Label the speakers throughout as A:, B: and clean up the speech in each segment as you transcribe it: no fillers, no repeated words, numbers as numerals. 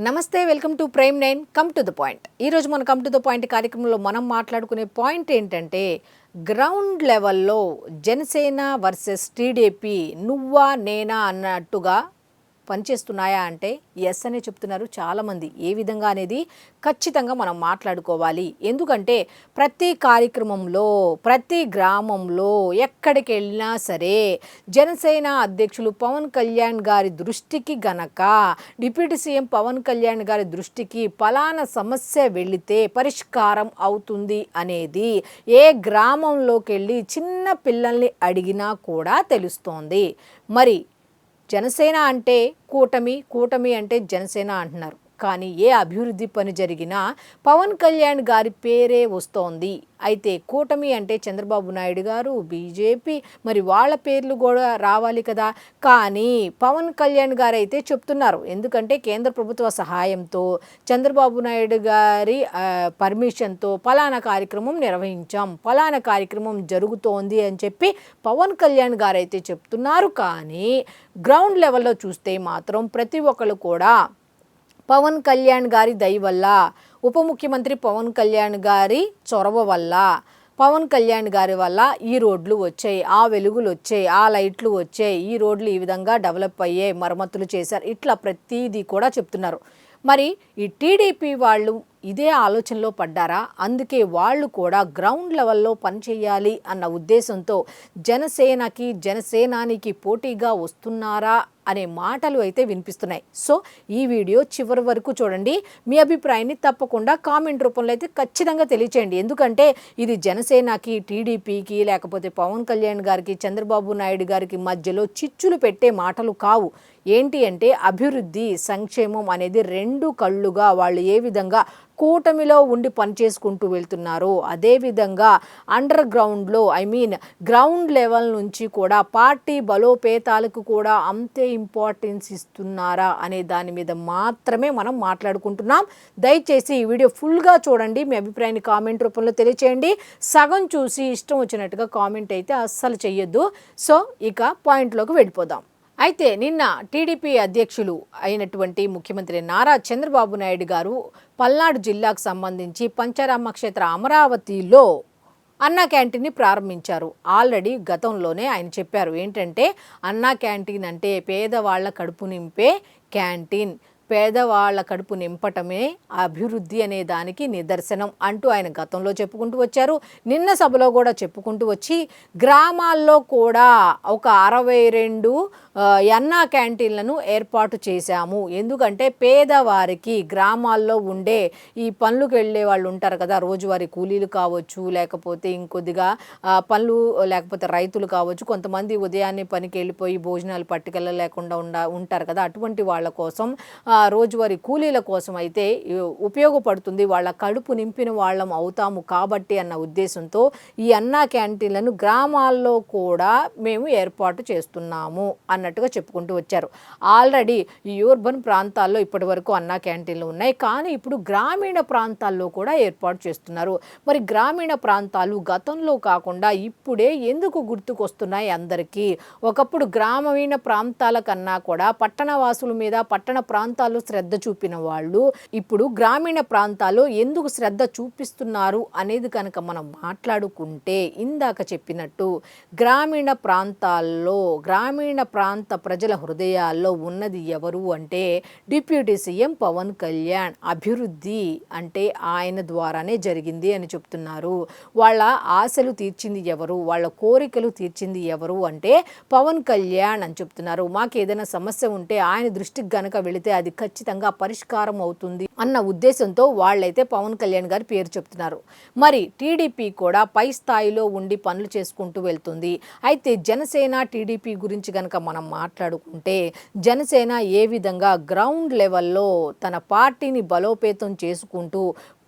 A: నమస్తే, welcome to prime 9 come to the point. ఈరోజు మన కమ్ టు ద పాయింట్ కార్యక్రమంలో మనం మాట్లాడుకునే పాయింట్ ఏంటంటే గ్రౌండ్ లెవెల్లో జనసేన వర్సెస్ టీడీపీ నువ్వా నేనా అన్నట్టుగా పనిచేస్తున్నాయా అంటే ఎస్ అనే చెప్తున్నారు చాలామంది. ఏ విధంగా అనేది ఖచ్చితంగా మనం మాట్లాడుకోవాలి. ఎందుకంటే ప్రతి కార్యక్రమంలో ప్రతి గ్రామంలో ఎక్కడికి వెళ్ళినా సరే జనసేన అధ్యక్షులు పవన్ కళ్యాణ్ గారి దృష్టికి గనక డిప్యూటీ సీఎం పవన్ కళ్యాణ్ గారి దృష్టికి పలానా సమస్య వెళితే పరిష్కారం అవుతుంది అనేది ఏ గ్రామంలోకి వెళ్ళి చిన్న పిల్లల్ని అడిగినా కూడా తెలుస్తోంది. మరి జనసేన అంటే కూటమి, కూటమి అంటే జనసేన అంటున్నారు. కానీ ఏ అభివృద్ధి పని జరిగినా పవన్ కళ్యాణ్ గారి పేరే వస్తోంది. అయితే కూటమి అంటే చంద్రబాబు నాయుడు గారు, బీజేపీ, మరి వాళ్ళ పేర్లు కూడా రావాలి కదా. కానీ పవన్ కళ్యాణ్ గారు అయితే చెప్తున్నారు. ఎందుకంటే కేంద్ర ప్రభుత్వ సహాయంతో చంద్రబాబు నాయుడు గారి పర్మిషన్తో పలానా కార్యక్రమం నిర్వహించాం, పలానా కార్యక్రమం జరుగుతోంది అని చెప్పి పవన్ కళ్యాణ్ గారు అయితే చెప్తున్నారు. కానీ గ్రౌండ్ లెవెల్లో చూస్తే మాత్రం ప్రతి ఒక్కరు కూడా పవన్ కళ్యాణ్ గారి దయ వల్ల, ఉప ముఖ్యమంత్రి పవన్ కళ్యాణ్ గారి చొరవ వల్ల, పవన్ కళ్యాణ్ గారి వల్ల ఈ రోడ్లు వచ్చాయి, ఆ వెలుగులు వచ్చాయి, ఆ లైట్లు వచ్చాయి, ఈ రోడ్లు ఈ విధంగా డెవలప్ అయ్యాయి, మరమ్మతులు చేశారు, ఇట్లా ప్రతిదీ కూడా చెప్తున్నారు. మరి ఈ టీడీపీ వాళ్ళు ఇదే ఆలోచనలో పడ్డారా? అందుకే వాళ్ళు కూడా గ్రౌండ్ లెవెల్లో పనిచేయాలి అన్న ఉద్దేశంతో జనసేనకి జనసేనానికి పోటీగా వస్తున్నారా అనే మాటలు అయితే వినిపిస్తున్నాయి. సో ఈ వీడియో చివరి వరకు చూడండి. మీ అభిప్రాయాన్ని తప్పకుండా కామెంట్ రూపంలో అయితే ఖచ్చితంగా తెలియచేయండి. ఎందుకంటే ఇది జనసేనకి, టీడీపీకి, లేకపోతే పవన్ కళ్యాణ్ గారికి, చంద్రబాబు నాయుడు గారికి మధ్యలో చిచ్చులు పెట్టే మాటలు కావు. ఏంటి అంటే అభివృద్ధి, సంక్షేమం అనేది రెండు కళ్ళుగా వాళ్ళు ఏ విధంగా కూటమిలో ఉండి పనిచేసుకుంటూ వెళ్తున్నారో అదేవిధంగా అండర్ గ్రౌండ్లో గ్రౌండ్ లెవెల్ నుంచి కూడా పార్టీ బలోపేతాలకు కూడా అంతే ఇంపార్టెన్స్ ఇస్తున్నారా అనే దాని మీద మాత్రమే మనం మాట్లాడుకుంటున్నాం. దయచేసి ఈ వీడియో ఫుల్గా చూడండి. మీ అభిప్రాయాన్ని కామెంట్ రూపంలో తెలియచేయండి. సగం చూసి ఇష్టం వచ్చినట్టుగా కామెంట్ అయితే అస్సలు చెయ్యొద్దు. సో ఇక పాయింట్లోకి వెళ్ళిపోదాం. అయితే నిన్న టీడీపీ అధ్యక్షులు అయినటువంటి ముఖ్యమంత్రి నారా చంద్రబాబు నాయుడు గారు పల్నాడు జిల్లాకు సంబంధించి పంచరామ క్షేత్ర అమరావతిలో అన్నా క్యాంటీన్ని ప్రారంభించారు. ఆల్రెడీ గతంలోనే ఆయన చెప్పారు ఏంటంటే అన్నా క్యాంటీన్ అంటే పేదవాళ్ల కడుపు నింపే క్యాంటీన్, పేదవాళ్ల కడుపు నింపటమే అభివృద్ధి అనే దానికి నిదర్శనం అంటూ ఆయన గతంలో చెప్పుకుంటూ వచ్చారు. నిన్న సభలో కూడా చెప్పుకుంటూ వచ్చి గ్రామాల్లో కూడా ఒక 62 అన్నా క్యాంటీన్లను ఏర్పాటు చేశాము. ఎందుకంటే పేదవారికి గ్రామాల్లో ఉండే ఈ పనులకు వెళ్ళే వాళ్ళు ఉంటారు కదా, రోజువారీ కూలీలు కావచ్చు, లేకపోతే ఇంకొద్దిగా పనులు, లేకపోతే రైతులు కావచ్చు, కొంతమంది ఉదయాన్నే పనికి వెళ్ళిపోయి భోజనాలు పట్టుకెళ్ళలేకుండా ఉంటారు కదా, అటువంటి వాళ్ళ కోసం, రోజువారీ కూలీల కోసం అయితే ఉపయోగపడుతుంది, వాళ్ళ కడుపు నింపిన వాళ్ళం అవుతాము కాబట్టి అన్న ఉద్దేశంతో ఈ అన్నా క్యాంటీన్లను గ్రామాల్లో కూడా మేము ఏర్పాటు చేస్తున్నాము అన్నట్టుగా చెప్పుకుంటూ వచ్చారు. ఆల్రెడీ ఈ యూర్బన్ ప్రాంతాల్లో ఇప్పటి వరకు అన్నా క్యాంటీన్లు ఉన్నాయి, కానీ ఇప్పుడు గ్రామీణ ప్రాంతాల్లో కూడా ఏర్పాటు చేస్తున్నారు. మరి గ్రామీణ ప్రాంతాలు గతంలో కాకుండా ఇప్పుడే ఎందుకు గుర్తుకొస్తున్నాయి అందరికీ? ఒకప్పుడు గ్రామీణ ప్రాంతాల కన్నా కూడా పట్టణ వాసుల మీద, పట్టణ ప్రాంతాలు శ్రద్ధ చూపిన వాళ్ళు ఇప్పుడు గ్రామీణ ప్రాంతాల్లో ఎందుకు శ్రద్ధ చూపిస్తున్నారు అనేది కనుక మనం మాట్లాడుకుంటే, ఇందాక చెప్పినట్టు గ్రామీణ ప్రాంతాల్లో, గ్రామీణ ప్రాంత ప్రజల హృదయాల్లో ఉన్నది ఎవరు అంటే డిప్యూటీ సీఎం పవన్ కళ్యాణ్. అభివృద్ధి అంటే ఆయన ద్వారానే జరిగింది అని చెప్తున్నారు. వాళ్ళ ఆశలు తీర్చింది ఎవరు, వాళ్ళ కోరికలు తీర్చింది ఎవరు అంటే పవన్ కళ్యాణ్ అని చెప్తున్నారు. మాకు ఏదైనా సమస్య ఉంటే ఆయన దృష్టికి గనక వెళితే అది ఖచ్చితంగా పరిష్కారం అవుతుంది అన్న ఉద్దేశంతో వాళ్ళైతే పవన్ కళ్యాణ్ గారి పేరు చెప్తున్నారు. మరి టీడీపీ కూడా పై స్థాయిలో ఉండి పనులు చేసుకుంటూ వెళ్తుంది. అయితే జనసేన టీడీపీ గురించి కనుక మనం మాట్లాడుకుంటే జనసేన ఏ విధంగా గ్రౌండ్ లెవెల్లో తన పార్టీని బలోపేతం చేసుకుంటూ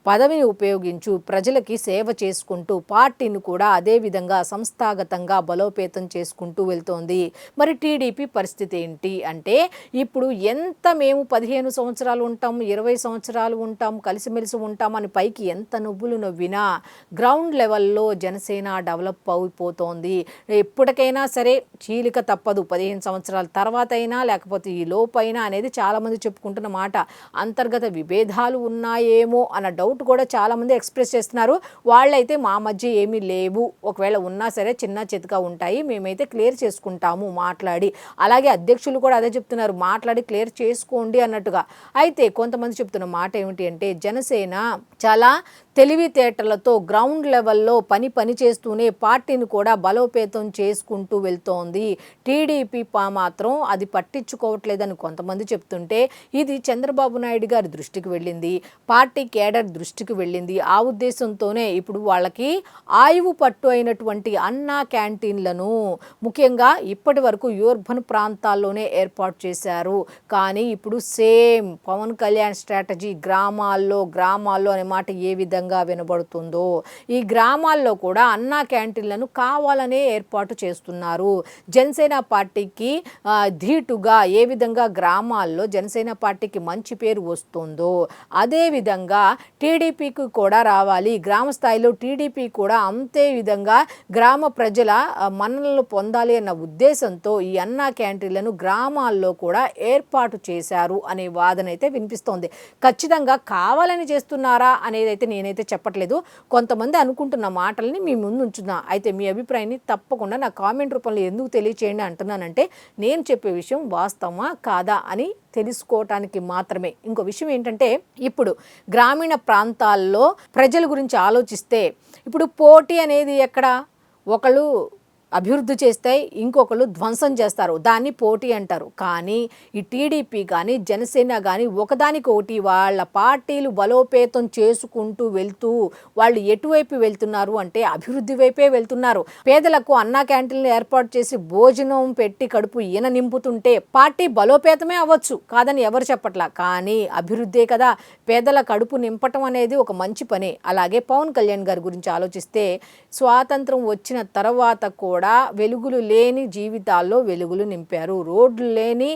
A: పదవిని ఉపయోగించు ప్రజలకి సేవ చేసుకుంటూ పార్టీని కూడా అదే విధంగా సంస్థాగతంగా బలోపేతం చేసుకుంటూ వెళ్తోంది. మరి టీడీపీ పరిస్థితి ఏంటి అంటే, ఇప్పుడు ఎంత మేము 15 సంవత్సరాలు ఉంటాం, 20 సంవత్సరాలు ఉంటాం, కలిసిమెలిసి ఉంటాం అని పైకి ఎంత నువ్వులు నవ్వినా గ్రౌండ్ లెవెల్లో జనసేన డెవలప్ అయిపోతోంది. ఎప్పటికైనా సరే చీలిక తప్పదు. 15 సంవత్సరాల తర్వాత అయినా లేకపోతే ఈ లోపైనా అనేది చాలామంది చెప్పుకుంటున్న మాట. అంతర్గత విభేదాలు ఉన్నాయేమో అన్న డౌట్ కూడా చాలామంది ఎక్స్ప్రెస్ చేస్తున్నారు. వాళ్ళైతే మా మధ్య ఏమీ లేవు, ఒకవేళ ఉన్నా సరే చిన్న చితకా ఉంటాయి, మేమైతే క్లియర్ చేసుకుంటాము మాట్లాడి. అలాగే అధ్యక్షులు కూడా అదే చెప్తున్నారు, మాట్లాడి క్లియర్ చేసుకోండి అన్నట్టుగా. అయితే కొంతమంది చెప్తున్న మాట ఏమిటి అంటే, జనసేన చాలా తెలివితేటలతో గ్రౌండ్ లెవెల్లో పని చేస్తూనే పార్టీని కూడా బలోపేతం చేసుకుంటూ వెళ్తోంది. టీడీపీ మాత్రం అది పట్టించుకోవట్లేదని కొంతమంది చెప్తుంటే, ఇది చంద్రబాబు నాయుడు గారి దృష్టికి వెళ్ళింది, పార్టీ కేడర్ దృష్టికి వెళ్ళింది. ఆ ఉద్దేశంతోనే ఇప్పుడు వాళ్ళకి ఆయువు పట్టు అయినటువంటి అన్నా క్యాంటీన్లను ముఖ్యంగా ఇప్పటి వరకు యూర్బన్ ప్రాంతాల్లోనే ఏర్పాటు చేశారు. కానీ ఇప్పుడు సేమ్ పవన్ కళ్యాణ్ స్ట్రాటజీ గ్రామాల్లో అనే మాట ఏ విధంగా వినబడుతుందో, ఈ గ్రామాల్లో కూడా అన్నా క్యాంటీన్లను కావాలనే ఏర్పాటు చేస్తున్నారు. జనసేన పార్టీకి ధీటుగా ఏ విధంగా గ్రామాల్లో జనసేన పార్టీకి మంచి పేరు వస్తుందో అదే విధంగా టీడీపీకి కూడా రావాలి. గ్రామ స్థాయిలో టీడీపీ కూడా అంతే విధంగా గ్రామ ప్రజల మన్ననలు పొందాలి అన్న ఉద్దేశంతో ఈ అన్నా క్యాంటీన్లను గ్రామాల్లో కూడా ఏర్పాటు చేశారు అనే వాదన అయితే వినిపిస్తోంది. ఖచ్చితంగా కావాలని చేస్తున్నారా అనేది అయితే నేనైతే చెప్పట్లేదు. కొంతమంది అనుకుంటున్న మాటల్ని మీ ముందు ఉంచున్నా. అయితే మీ అభిప్రాయాన్ని తప్పకుండా నా కామెంట్ రూపంలో ఎందుకు తెలియచేయండి అంటున్నానంటే, నేను చెప్పే విషయం వాస్తవమా కాదా అని తెలుసుకోవటానికి మాత్రమే. ఇంకో విషయం ఏంటంటే, ఇప్పుడు గ్రామీణ ప్రాంతాల్లో ప్రజల గురించి ఆలోచిస్తే ఇప్పుడు పోటీ అనేది ఎక్కడ, ఒకళ్ళు అభివృద్ధి చేస్తే ఇంకొకళ్ళు ధ్వంసం చేస్తారు, దాన్ని పోటీ అంటారు. కానీ ఈ టీడీపీ కానీ జనసేన కానీ ఒకదానికొకటి వాళ్ళ పార్టీలు బలోపేతం చేసుకుంటూ వెళ్తూ వాళ్ళు ఎటువైపు వెళ్తున్నారు అంటే అభివృద్ధి వైపే వెళ్తున్నారు. పేదలకు అన్నా క్యాంటీన్లు ఏర్పాటు చేసి భోజనం పెట్టి కడుపు ఈయన నింపుతుంటే పార్టీ బలోపేతమే అవ్వచ్చు, కాదని ఎవరు చెప్పట్లా. కానీ అభివృద్ధే కదా, పేదల కడుపు నింపటం అనేది ఒక మంచి పని. అలాగే పవన్ కళ్యాణ్ గారి గురించి ఆలోచిస్తే, స్వాతంత్రం వచ్చిన తర్వాత కూడా వెలుగులు లేని జీవితాల్లో వెలుగులు నింపారు, రోడ్లు లేని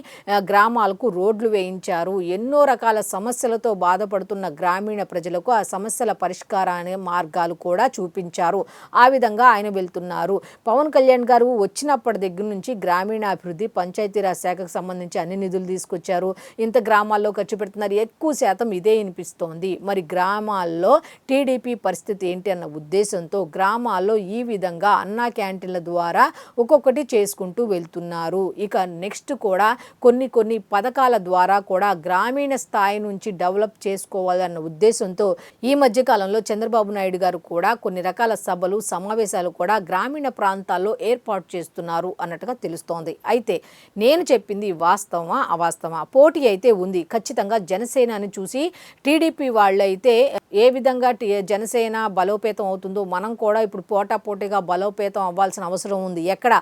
A: గ్రామాలకు రోడ్లు వేయించారు, ఎన్నో రకాల సమస్యలతో బాధపడుతున్న గ్రామీణ ప్రజలకు ఆ సమస్యల పరిష్కారాన్ని మార్గాలు కూడా చూపించారు. ఆ విధంగా ఆయన వెళ్తున్నారు. పవన్ కళ్యాణ్ గారు వచ్చినప్పటి దగ్గర నుంచి గ్రామీణాభివృద్ధి పంచాయతీరాజ్ శాఖకు సంబంధించి అన్ని నిధులు తీసుకొచ్చారు, ఇంత గ్రామాల్లో ఖర్చు పెడుతున్నారు, ఎక్కువ శాతం ఇదే వినిపిస్తోంది. మరి గ్రామాల్లో టీడీపీ పరిస్థితి ఏంటి అన్న ఉద్దేశంతో గ్రామాల్లో ఈ విధంగా అన్నా క్యాంటీన్ల ద్వారా ఒక్కొక్కటి చేసుకుంటూ వెళ్తున్నారు. ఇక నెక్స్ట్ కూడా కొన్ని పథకాల ద్వారా కూడా గ్రామీణ స్థాయి నుంచి డెవలప్ చేసుకోవాలన్న ఉద్దేశంతో ఈ మధ్య కాలంలో చంద్రబాబు నాయుడు గారు కూడా కొన్ని రకాల సభలు సమావేశాలు కూడా గ్రామీణ ప్రాంతాల్లో ఏర్పాటు చేస్తున్నారు అన్నట్టుగా తెలుస్తోంది. అయితే నేను చెప్పింది వాస్తవమా అవాస్తవమా? పోటీ అయితే ఉంది ఖచ్చితంగా. జనసేనని చూసి టీడీపీ వాళ్ళైతే ఏ విధంగా జనసేన బలోపేతం అవుతుందో మనం కూడా ఇప్పుడు పోటాపోటీగా బలోపేతం అవ్వాల్సిన అవసరం ఉంది. ఎక్కడ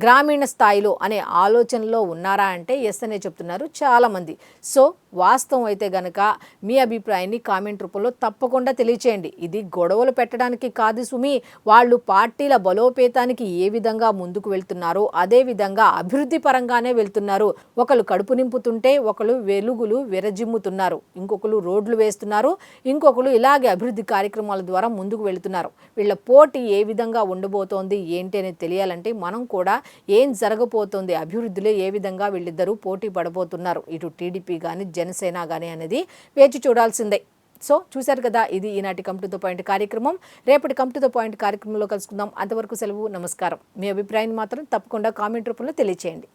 A: గ్రామీణ స్థాయిలో అనే ఆలోచనలో ఉన్నారా అంటే ఎస్ అనే చెప్తున్నారు చాలామంది. సో వాస్తవం అయితే గనక మీ అభిప్రాయాన్ని కామెంట్ రూపంలో తప్పకుండా తెలియచేయండి. ఇది గొడవలు పెట్టడానికి కాదు సుమి, వాళ్ళు పార్టీల బలోపేతానికి ఏ విధంగా ముందుకు వెళ్తున్నారో అదే విధంగా అభివృద్ధి పరంగానే వెళ్తున్నారు. ఒకళ్ళు కడుపు నింపుతుంటే ఒకళ్ళు వెలుగులు విరజిమ్ముతున్నారు, ఇంకొకరు రోడ్లు వేస్తున్నారు, ఇంకొకరు ఇలాగే అభివృద్ధి కార్యక్రమాల ద్వారా ముందుకు వెళుతున్నారు. వీళ్ళ పోటీ ఏ విధంగా ఉండబోతోంది ఏంటి అనేది తెలియాలంటే మనం కూడా ఏం జరగబోతోంది, అభివృద్ధిలో ఏ విధంగా వీళ్ళిద్దరూ పోటీ పడబోతున్నారు, ఇటు టీడీపీ కానీ జనసేన కానీ అనేది వేచి చూడాల్సిందే. సో చూశారు కదా, ఇది ఈనాటి కమ్ టు ద పాయింట్ కార్యక్రమం. రేపటి కమ్ టు ద పాయింట్ కార్యక్రమంలో కలుసుకుందాం. అంతవరకు సెలవు, నమస్కారం. మీ అభిప్రాయాన్ని మాత్రం తప్పకుండా కామెంట్ రూపంలో తెలియచేయండి.